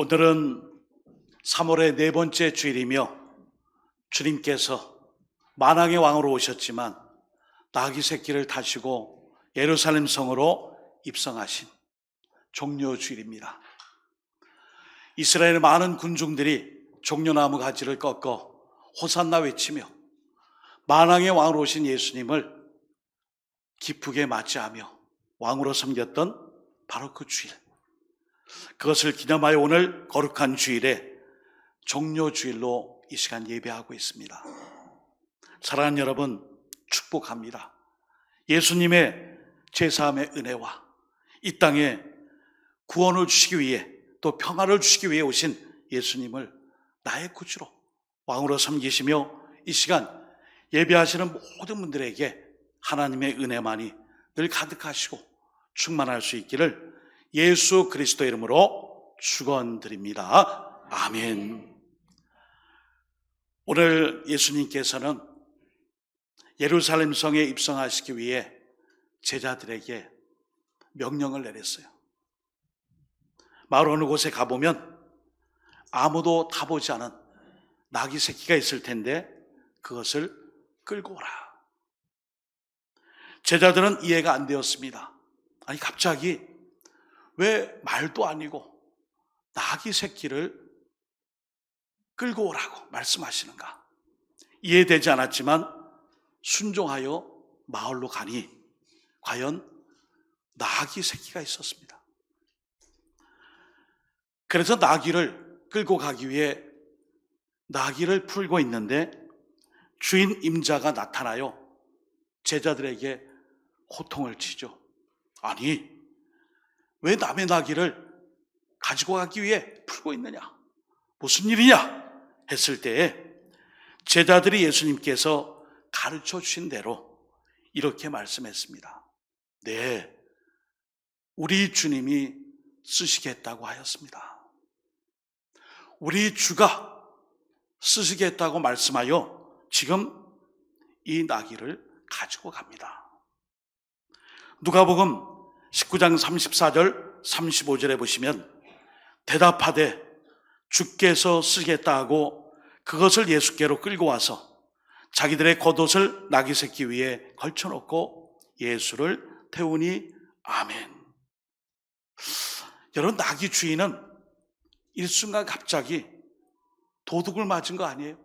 오늘은 3월의 네 번째 주일이며 주님께서 만왕의 왕으로 오셨지만 나귀 새끼를 타시고 예루살렘 성으로 입성하신 종려 주일입니다. 이스라엘의 많은 군중들이 종려나무 가지를 꺾어 호산나 외치며 만왕의 왕으로 오신 예수님을 기쁘게 맞이하며 왕으로 섬겼던 바로 그 주일, 그것을 기념하여 오늘 거룩한 주일에 종려주일로 이 시간 예배하고 있습니다. 사랑하는 여러분, 축복합니다. 예수님의 제사함의 은혜와 이 땅에 구원을 주시기 위해 또 평화를 주시기 위해 오신 예수님을 나의 구주로 왕으로 섬기시며 이 시간 예배하시는 모든 분들에게 하나님의 은혜만이 늘 가득하시고 충만할 수 있기를 예수 그리스도 이름으로 축원드립니다. 아멘. 오늘 예수님께서는 예루살렘 성에 입성하시기 위해 제자들에게 명령을 내렸어요. 마을 어느 곳에 가보면 아무도 타보지 않은 나귀 새끼가 있을 텐데 그것을 끌고 오라. 제자들은 이해가 안 되었습니다. 아니, 갑자기 왜 말도 아니고 나귀 새끼를 끌고 오라고 말씀하시는가? 이해되지 않았지만 순종하여 마을로 가니 과연 나귀 새끼가 있었습니다. 그래서 나귀를 끌고 가기 위해 나귀를 풀고 있는데 주인 임자가 나타나요 제자들에게 호통을 치죠. 아니, 왜 남의 나귀를 가지고 가기 위해 풀고 있느냐? 무슨 일이냐? 했을 때에 제자들이 예수님께서 가르쳐 주신 대로 이렇게 말씀했습니다. 네, 우리 주님이 쓰시겠다고 하였습니다. 우리 주가 쓰시겠다고 말씀하여 지금 이 나귀를 가지고 갑니다. 누가복음 19장 34절 35절에 보시면 대답하되 주께서 쓰겠다 하고 그것을 예수께로 끌고 와서 자기들의 겉옷을 나귀 새끼 위에 걸쳐놓고 예수를 태우니 아멘. 여러분, 나귀 주인은 일순간 갑자기 도둑을 맞은 거 아니에요?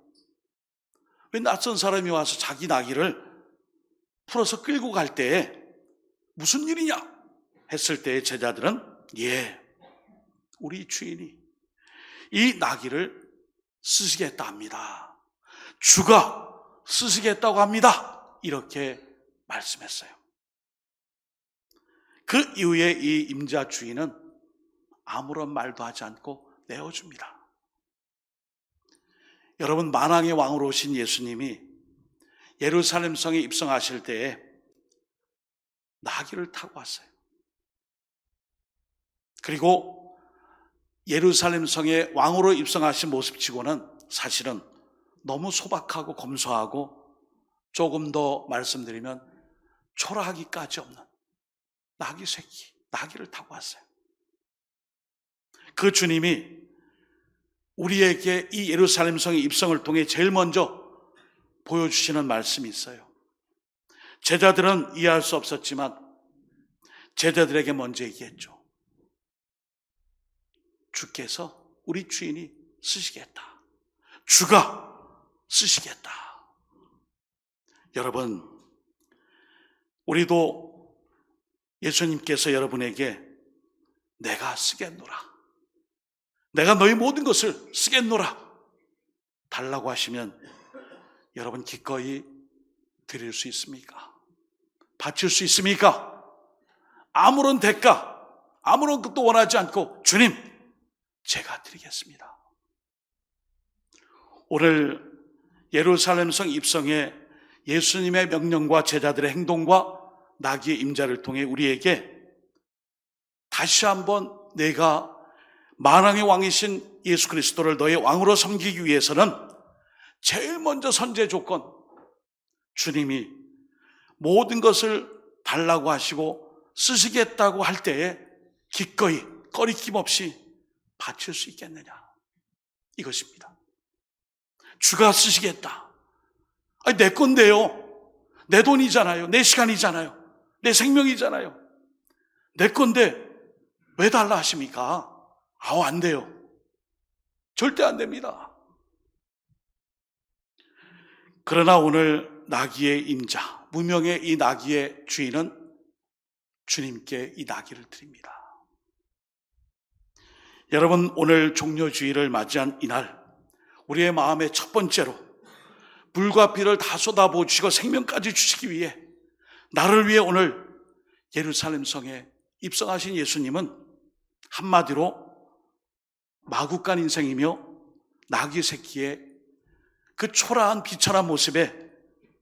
왜 낯선 사람이 와서 자기 나귀를 풀어서 끌고 갈 때에 무슨 일이냐 했을 때의 제자들은 우리 주인이 이 나귀를 쓰시겠다 합니다. 주가 쓰시겠다고 합니다. 이렇게 말씀했어요. 그 이후에 이 임자 주인은 아무런 말도 하지 않고 내어줍니다. 여러분, 만왕의 왕으로 오신 예수님이 예루살렘 성에 입성하실 때에 나귀를 타고 왔어요. 그리고 예루살렘 성에 왕으로 입성하신 모습치고는 사실은 너무 소박하고 검소하고 조금 더 말씀드리면 초라하기까지 없는 나귀 새끼, 나귀를 타고 왔어요. 그 주님이 우리에게 이 예루살렘 성의 입성을 통해 제일 먼저 보여주시는 말씀이 있어요. 제자들은 이해할 수 없었지만 제자들에게 먼저 얘기했죠. 주께서, 우리 주인이 쓰시겠다. 주가 쓰시겠다. 여러분, 우리도 예수님께서 여러분에게 내가 쓰겠노라, 내가 너희 모든 것을 쓰겠노라 달라고 하시면 여러분 기꺼이 드릴 수 있습니까? 바칠 수 있습니까? 아무런 대가, 아무런 것도 원하지 않고 주님, 제가 드리겠습니다. 오늘 예루살렘 성 입성에 예수님의 명령과 제자들의 행동과 나귀의 임자를 통해 우리에게 다시 한번 내가 만왕의 왕이신 예수 그리스도를 너의 왕으로 섬기기 위해서는 제일 먼저 선제 조건, 주님이 모든 것을 달라고 하시고 쓰시겠다고 할 때에 기꺼이 꺼리낌 없이 바칠 수 있겠느냐, 이것입니다. 주가 쓰시겠다. 아니, 내 건데요. 내 돈이잖아요. 내 시간이잖아요. 내 생명이잖아요. 내 건데 왜 달라 하십니까? 아우, 안 돼요. 절대 안 됩니다. 그러나 오늘 나귀의 임자, 무명의 이 나귀의 주인은 주님께 이 나귀를 드립니다. 여러분, 오늘 종려주의를 맞이한 이날, 우리의 마음의 첫 번째로 불과 피를 다 쏟아부어 주시고 생명까지 주시기 위해 나를 위해 오늘 예루살렘 성에 입성하신 예수님은 한마디로 마구간 인생이며 나귀 새끼의 그 초라한 비천한 모습에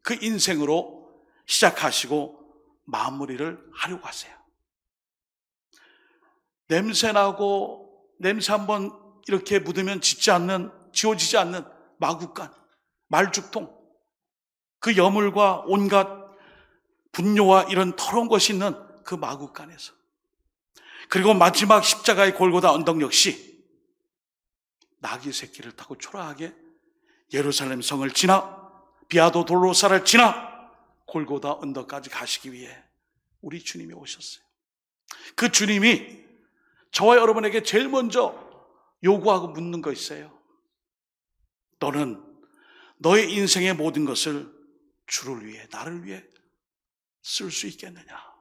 그 인생으로 시작하시고 마무리를 하려고 하세요. 냄새나고 냄새 한번 이렇게 묻으면 지워지지 않는 마구간, 말죽통, 그 여물과 온갖 분뇨와 이런 더러운 것이 있는 그 마구간에서, 그리고 마지막 십자가의 골고다 언덕 역시 나귀 새끼를 타고 초라하게 예루살렘 성을 지나 비아도 돌로사를 지나 골고다 언덕까지 가시기 위해 우리 주님이 오셨어요. 그 주님이 저와 여러분에게 제일 먼저 요구하고 묻는 거 있어요. 너는 너의 인생의 모든 것을 주를 위해, 나를 위해 쓸 수 있겠느냐?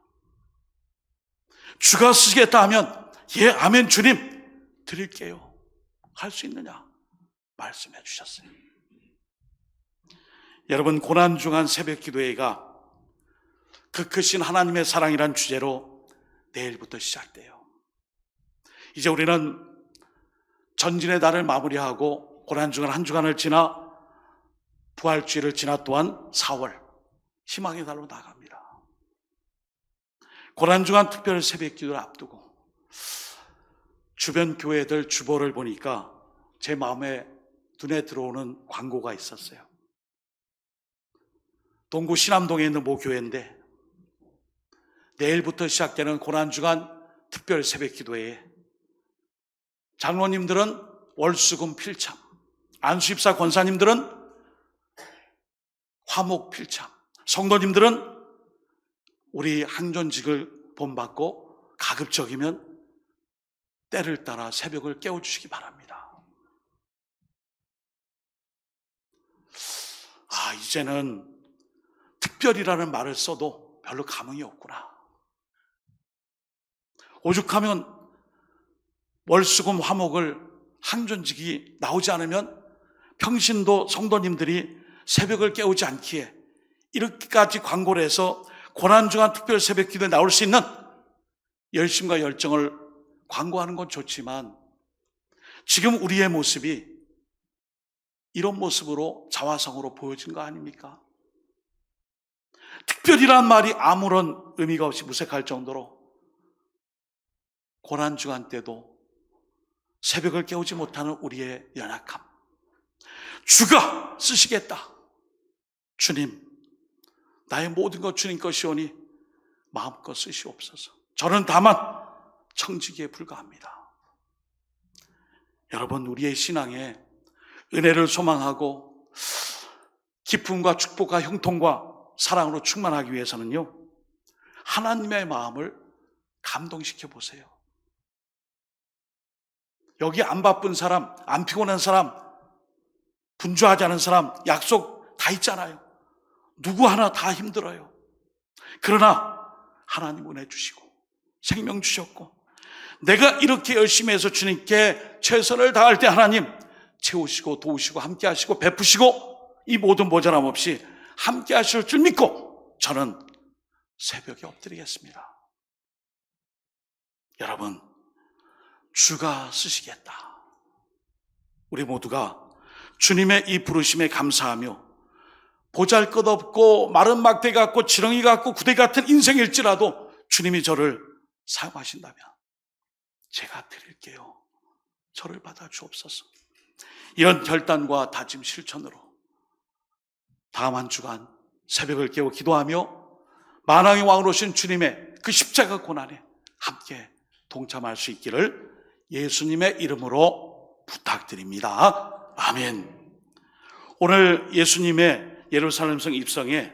주가 쓰시겠다 하면 예, 아멘, 주님 드릴게요, 할 수 있느냐? 말씀해 주셨어요. 여러분, 고난중한 새벽기도회가 그 크신 하나님의 사랑이란 주제로 내일부터 시작돼요. 이제 우리는 전진의 달을 마무리하고 고난중한 한 주간을 지나 부활주의를 지나 또한 4월 희망의 달로 나갑니다. 고난중한 특별 새벽기도를 앞두고 주변 교회들 주보를 보니까 제 마음에 눈에 들어오는 광고가 있었어요. 동구 신암동에 있는 모 교회인데 내일부터 시작되는 고난주간 특별 새벽기도회에 장로님들은 월수금 필참, 안수입사 권사님들은 화목 필참, 성도님들은 우리 항존직을 본받고 가급적이면 때를 따라 새벽을 깨워주시기 바랍니다. 이제는 특별이라는 말을 써도 별로 감흥이 없구나. 오죽하면 월수금 화목을 항존직이 나오지 않으면 평신도 성도님들이 새벽을 깨우지 않기에 이렇게까지 광고를 해서 고난중한 특별 새벽기도에 나올 수 있는 열심과 열정을 광고하는 건 좋지만 지금 우리의 모습이 이런 모습으로 자화성으로 보여진 거 아닙니까? 특별이라는 말이 아무런 의미가 없이 무색할 정도로 고난주간 때도 새벽을 깨우지 못하는 우리의 연약함, 주가 쓰시겠다. 주님, 나의 모든 것 주님 것이오니 마음껏 쓰시옵소서. 저는 다만 청지기에 불과합니다. 여러분, 우리의 신앙에 은혜를 소망하고 기쁨과 축복과 형통과 사랑으로 충만하기 위해서는요, 하나님의 마음을 감동시켜 보세요. 여기 안 바쁜 사람, 안 피곤한 사람, 분주하지 않은 사람, 약속 다 있잖아요. 누구 하나 다 힘들어요. 그러나 하나님 은혜 주시고 생명 주셨고 내가 이렇게 열심히 해서 주님께 최선을 다할 때 하나님 채우시고 도우시고 함께 하시고 베푸시고 이 모든 모자람 없이 함께 하실 줄 믿고 저는 새벽에 엎드리겠습니다. 여러분, 주가 쓰시겠다. 우리 모두가 주님의 이 부르심에 감사하며 보잘것없고 마른 막대 같고 지렁이 같고 구대 같은 인생일지라도 주님이 저를 사용하신다면 제가 드릴게요. 저를 받아 주옵소서. 이런 결단과 다짐 실천으로 다음 한 주간 새벽을 깨워 기도하며 만왕의 왕으로 오신 주님의 그 십자가 고난에 함께 동참할 수 있기를 예수님의 이름으로 부탁드립니다. 아멘. 오늘 예수님의 예루살렘성 입성에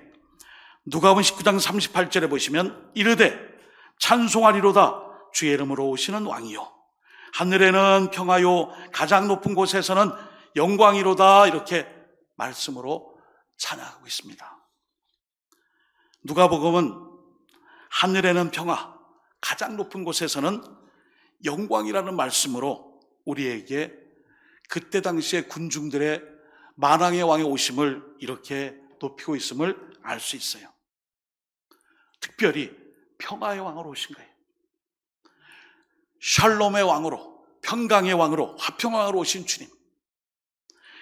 누가복음 19장 38절에 보시면 이르되 찬송하리로다 주의 이름으로 오시는 왕이요 하늘에는 평화요 가장 높은 곳에서는 영광이로다 이렇게 말씀으로 찬양하고 있습니다. 누가복음은 하늘에는 평화, 가장 높은 곳에서는 영광이라는 말씀으로 우리에게 그때 당시의 군중들의 만왕의 왕의 오심을 이렇게 높이고 있음을 알 수 있어요. 특별히 평화의 왕으로 오신 거예요. 샬롬의 왕으로, 평강의 왕으로, 화평의 왕으로 오신 주님.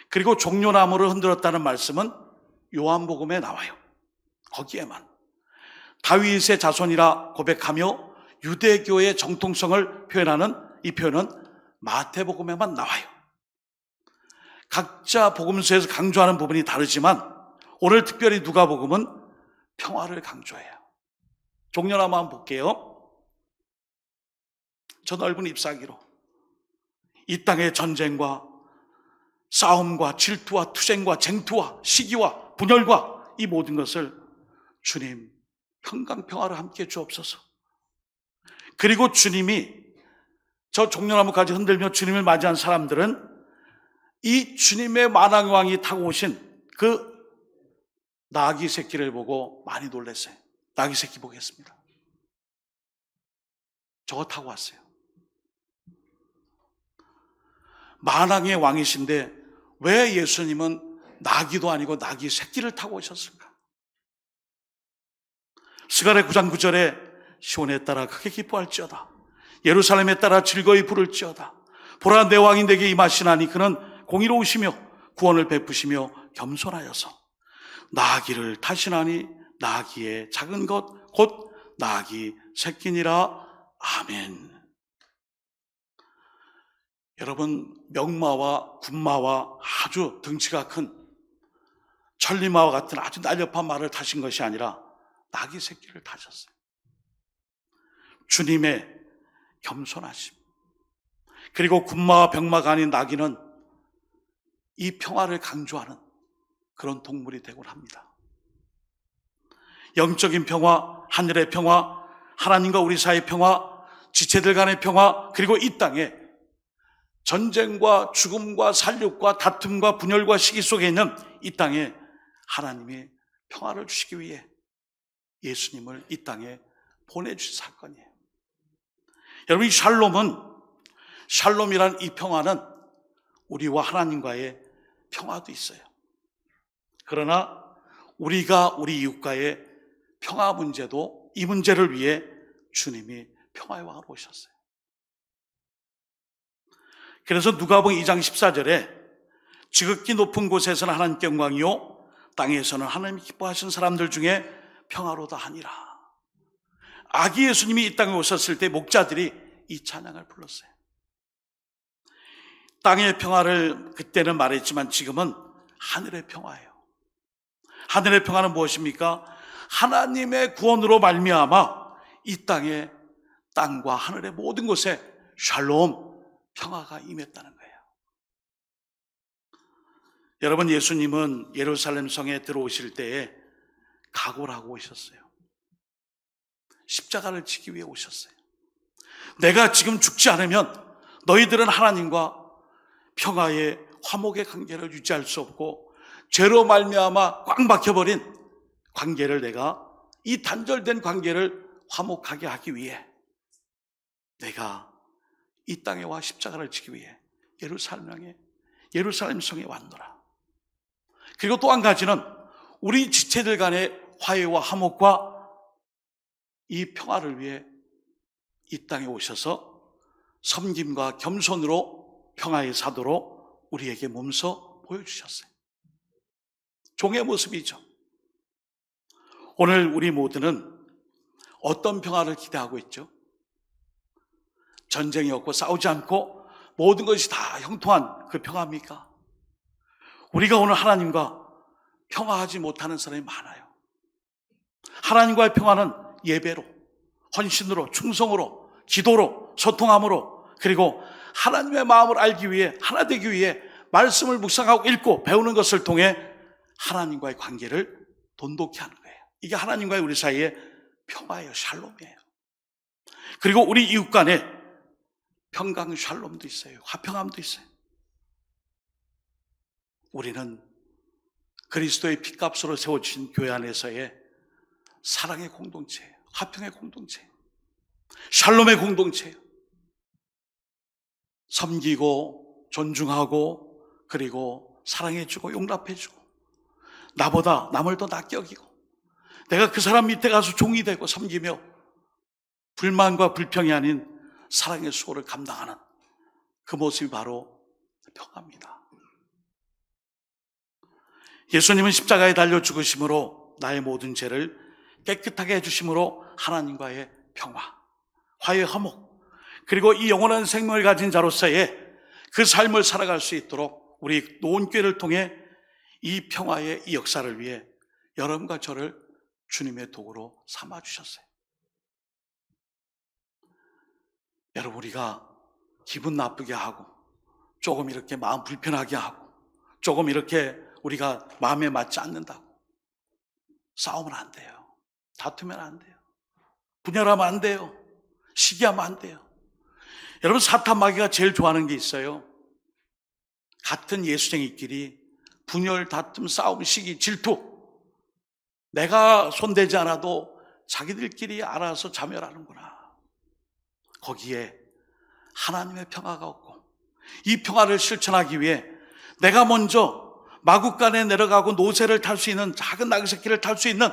그리고 종려나무를 흔들었다는 말씀은 요한복음에 나와요. 거기에만 다윗의 자손이라 고백하며 유대교의 정통성을 표현하는 이 표현은 마태복음에만 나와요. 각자 복음서에서 강조하는 부분이 다르지만 오늘 특별히 누가복음은 평화를 강조해요. 종려나무 한번 볼게요. 저 넓은 잎사귀로 이 땅의 전쟁과 싸움과 질투와 투쟁과 쟁투와 시기와 분열과 이 모든 것을 주님 평강평화를 함께 주옵소서. 그리고 주님이 저 종려나무까지 흔들며 주님을 맞이한 사람들은 이 주님의 만왕왕이 타고 오신 그 나귀 새끼를 보고 많이 놀랐어요. 나귀 새끼 보겠습니다. 저거 타고 왔어요. 만왕의 왕이신데 왜 예수님은 나귀도 아니고 나귀 새끼를 타고 오셨을까? 스가랴 9장 9절에 시온에 따라 크게 기뻐할지어다 예루살렘에 따라 즐거이 부를지어다 보라 내 왕이 내게 임하시나니 그는 공의로우시며 구원을 베푸시며 겸손하여서 나귀를 타시나니 나귀의 작은 것 곧 나귀 새끼니라. 아멘. 여러분, 명마와 군마와 아주 덩치가 큰 천리마와 같은 아주 날렵한 말을 타신 것이 아니라 나귀 새끼를 타셨어요. 주님의 겸손하심. 그리고 군마와 병마가 아닌 나귀는 이 평화를 강조하는 그런 동물이 되곤 합니다. 영적인 평화, 하늘의 평화, 하나님과 우리 사이의 평화, 지체들 간의 평화, 그리고 이 땅에 전쟁과 죽음과 살육과 다툼과 분열과 시기 속에 있는 이 땅에 하나님이 평화를 주시기 위해 예수님을 이 땅에 보내주신 사건이에요. 여러분, 이 샬롬이란 이 평화는 우리와 하나님과의 평화도 있어요. 그러나 우리가 우리 이웃과의 평화 문제도 이 문제를 위해 주님이 평화의 왕으로 오셨어요. 그래서 누가복음 2장 14절에 지극히 높은 곳에서는 하나님께 영광이요 땅에서는 하나님이 기뻐하신 사람들 중에 평화로다 하니라. 아기 예수님이 이 땅에 오셨을 때 목자들이 이 찬양을 불렀어요. 땅의 평화를 그때는 말했지만 지금은 하늘의 평화예요. 하늘의 평화는 무엇입니까? 하나님의 구원으로 말미암아 이 땅에 땅과 하늘의 모든 곳에 샬롬, 평화가 임했다는 거예요. 여러분, 예수님은 예루살렘 성에 들어오실 때에 각오를 하고 오셨어요. 십자가를 지기 위해 오셨어요. 내가 지금 죽지 않으면 너희들은 하나님과 평화의 화목의 관계를 유지할 수 없고 죄로 말미암아 꽉 막혀버린 관계를 내가 이 단절된 관계를 화목하게 하기 위해 내가 이 땅에 와 십자가를 지기 위해 예루살렘 성에 왔노라. 그리고 또 한 가지는 우리 지체들 간의 화해와 화목과 이 평화를 위해 이 땅에 오셔서 섬김과 겸손으로 평화의 사도로 우리에게 몸소 보여주셨어요. 종의 모습이죠. 오늘 우리 모두는 어떤 평화를 기대하고 있죠? 전쟁이 없고 싸우지 않고 모든 것이 다 형통한 그 평화입니까? 우리가 오늘 하나님과 평화하지 못하는 사람이 많아요. 하나님과의 평화는 예배로, 헌신으로, 충성으로, 기도로, 소통함으로, 그리고 하나님의 마음을 알기 위해, 하나 되기 위해 말씀을 묵상하고 읽고 배우는 것을 통해 하나님과의 관계를 돈독히 하는 거예요. 이게 하나님과의 우리 사이의 평화예요. 샬롬이에요. 그리고 우리 이웃 간에 평강 샬롬도 있어요. 화평함도 있어요. 우리는 그리스도의 핏값으로 세워주신 교회 안에서의 사랑의 공동체예요. 화평의 공동체예요. 샬롬의 공동체예요. 섬기고 존중하고 그리고 사랑해주고 용납해주고 나보다 남을 더 낮게 여기고 내가 그 사람 밑에 가서 종이 되고 섬기며 불만과 불평이 아닌 사랑의 수고를 감당하는 그 모습이 바로 평화입니다. 예수님은 십자가에 달려 죽으심으로 나의 모든 죄를 깨끗하게 해주심으로 하나님과의 평화, 화해 화목, 그리고 이 영원한 생명을 가진 자로서의 그 삶을 살아갈 수 있도록 우리 노원교회를 통해 이 평화의 이 역사를 위해 여러분과 저를 주님의 도구로 삼아주셨어요. 여러분, 우리가 기분 나쁘게 하고 조금 이렇게 마음 불편하게 하고 조금 이렇게 우리가 마음에 맞지 않는다고 싸우면 안 돼요. 다투면 안 돼요. 분열하면 안 돼요. 시기하면 안 돼요. 여러분, 사탄 마귀가 제일 좋아하는 게 있어요. 같은 예수쟁이끼리 분열, 다툼, 싸움, 시기, 질투, 내가 손대지 않아도 자기들끼리 알아서 자멸하는구나. 거기에 하나님의 평화가 없고 이 평화를 실천하기 위해 내가 먼저 마구간에 내려가고 노새를 탈 수 있는, 작은 나귀새끼를 탈 수 있는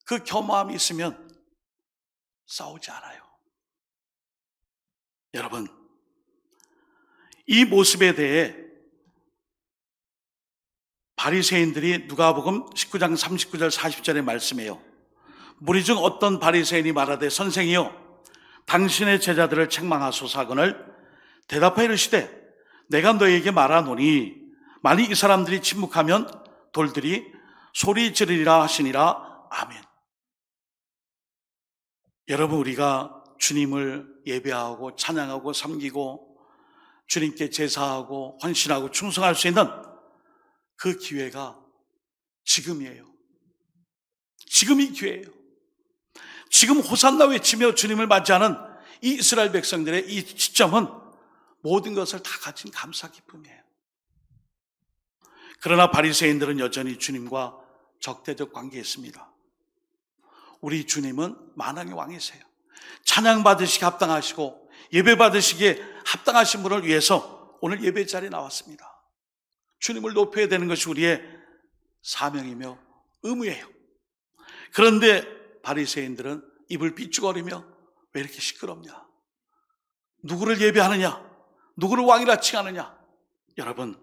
그 겸허함이 있으면 싸우지 않아요. 여러분, 이 모습에 대해 바리새인들이 누가복음 19장 39절 40절에 말씀해요. 무리 중 어떤 바리새인이 말하되 선생이여 당신의 제자들을 책망하소서 하거늘 대답하여 이르시되 내가 너에게 말하노니 만일 이 사람들이 침묵하면 돌들이 소리 지르리라 하시니라. 아멘. 여러분, 우리가 주님을 예배하고 찬양하고 섬기고 주님께 제사하고 헌신하고 충성할 수 있는 그 기회가 지금이에요. 지금이 기회예요. 지금 호산나 외치며 주님을 맞이하는 이 이스라엘 백성들의 이 시점은 모든 것을 다 가진 감사 기쁨이에요. 그러나 바리새인들은 여전히 주님과 적대적 관계에 있습니다. 우리 주님은 만왕의 왕이세요. 찬양받으시기에 합당하시고 예배받으시기에 합당하신 분을 위해서 오늘 예배 자리에 나왔습니다. 주님을 높여야 되는 것이 우리의 사명이며 의무예요. 그런데 바리새인들은 입을 삐죽거리며 왜 이렇게 시끄럽냐? 누구를 예배하느냐? 누구를 왕이라 칭하느냐? 여러분,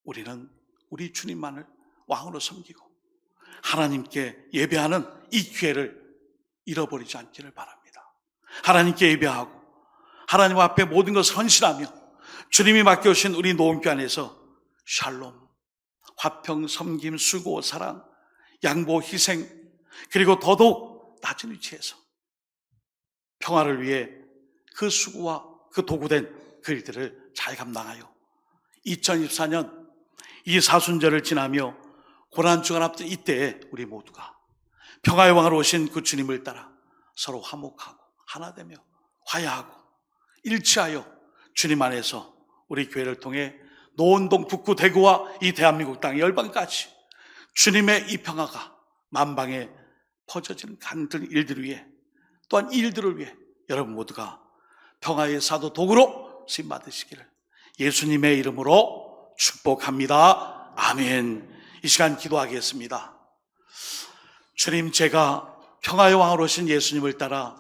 우리는 우리 주님만을 왕으로 섬기고 하나님께 예배하는 이 기회를 잃어버리지 않기를 바랍니다. 하나님께 예배하고 하나님 앞에 모든 것을 헌신하며 주님이 맡겨주신 우리 노원교 안에서 샬롬, 화평, 섬김, 수고, 사랑, 양보, 희생, 그리고 더더욱 낮은 위치에서 평화를 위해 그 수고와 그 도구된 그 일들을 잘 감당하여 2024년 이 사순절을 지나며 고난주간 앞둔 이때에 우리 모두가 평화의 왕으로 오신 그 주님을 따라 서로 화목하고 하나되며 화해하고 일치하여 주님 안에서 우리 교회를 통해 노원동, 북구, 대구와 이 대한민국 땅 열방까지 주님의 이 평화가 만방에 퍼져지는 간들 일들을 위해 또한 이 일들을 위해 여러분 모두가 평화의 사도 도구로 쓰임 받으시기를 예수님의 이름으로 축복합니다. 아멘. 이 시간 기도하겠습니다. 주님, 제가 평화의 왕으로 오신 예수님을 따라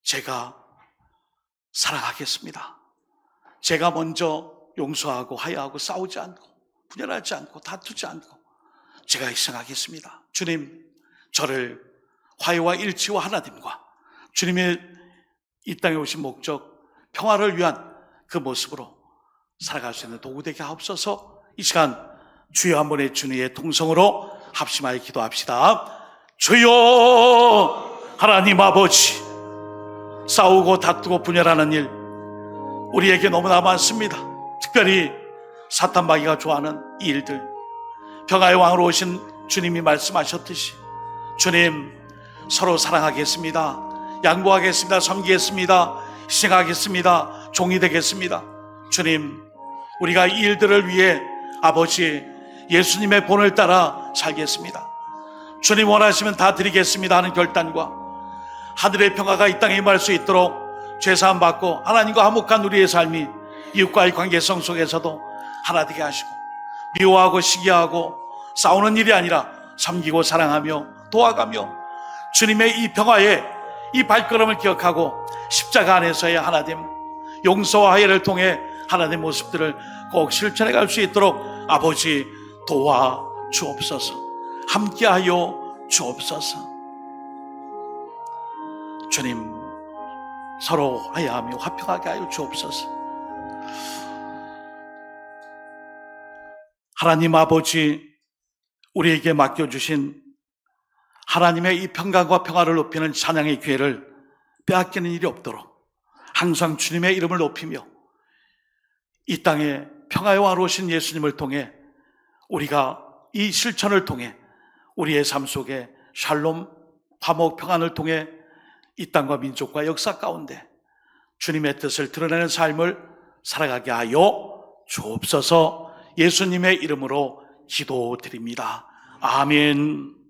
제가 사랑하겠습니다. 제가 먼저 용서하고 화해하고 싸우지 않고 분열하지 않고 다투지 않고 제가 희생하겠습니다. 주님, 저를 화해와 일치와 하나됨과 주님의 이 땅에 오신 목적 평화를 위한 그 모습으로 살아갈 수 있는 도구 되게 하옵소서. 이 시간 주여 한 번의 주님의 통성으로 합심하여 기도합시다. 주여 하나님 아버지, 싸우고 다투고 분열하는 일 우리에게 너무나 많습니다. 특별히 사탄 마귀가 좋아하는 이 일들, 평화의 왕으로 오신 주님이 말씀하셨듯이 주님, 서로 사랑하겠습니다, 양보하겠습니다, 섬기겠습니다, 희생하겠습니다, 종이 되겠습니다. 주님, 우리가 이 일들을 위해 아버지 예수님의 본을 따라 살겠습니다. 주님 원하시면 다 드리겠습니다 하는 결단과 하늘의 평화가 이 땅에 임할 수 있도록 죄사함 받고 하나님과 화목한 우리의 삶이 이웃과의 관계성 속에서도 하나 되게 하시고, 미워하고 시기하고 싸우는 일이 아니라 섬기고 사랑하며 도와가며 주님의 이 평화의 이 발걸음을 기억하고 십자가 안에서의 하나됨, 용서와 화해를 통해 하나님의 모습들을 꼭 실천해 갈 수 있도록 아버지 도와 주옵소서. 함께하여 주옵소서. 주님, 서로 화해하며 화평하게 하여 주옵소서. 하나님 아버지, 우리에게 맡겨주신 하나님의 이 평강과 평화를 높이는 찬양의 기회를 빼앗기는 일이 없도록 항상 주님의 이름을 높이며 이 땅에 평화의 왕으로 오신 예수님을 통해 우리가 이 실천을 통해 우리의 삶 속에 샬롬, 화목, 평안을 통해 이 땅과 민족과 역사 가운데 주님의 뜻을 드러내는 삶을 살아가게 하여 주옵소서. 예수님의 이름으로 기도드립니다. 아멘.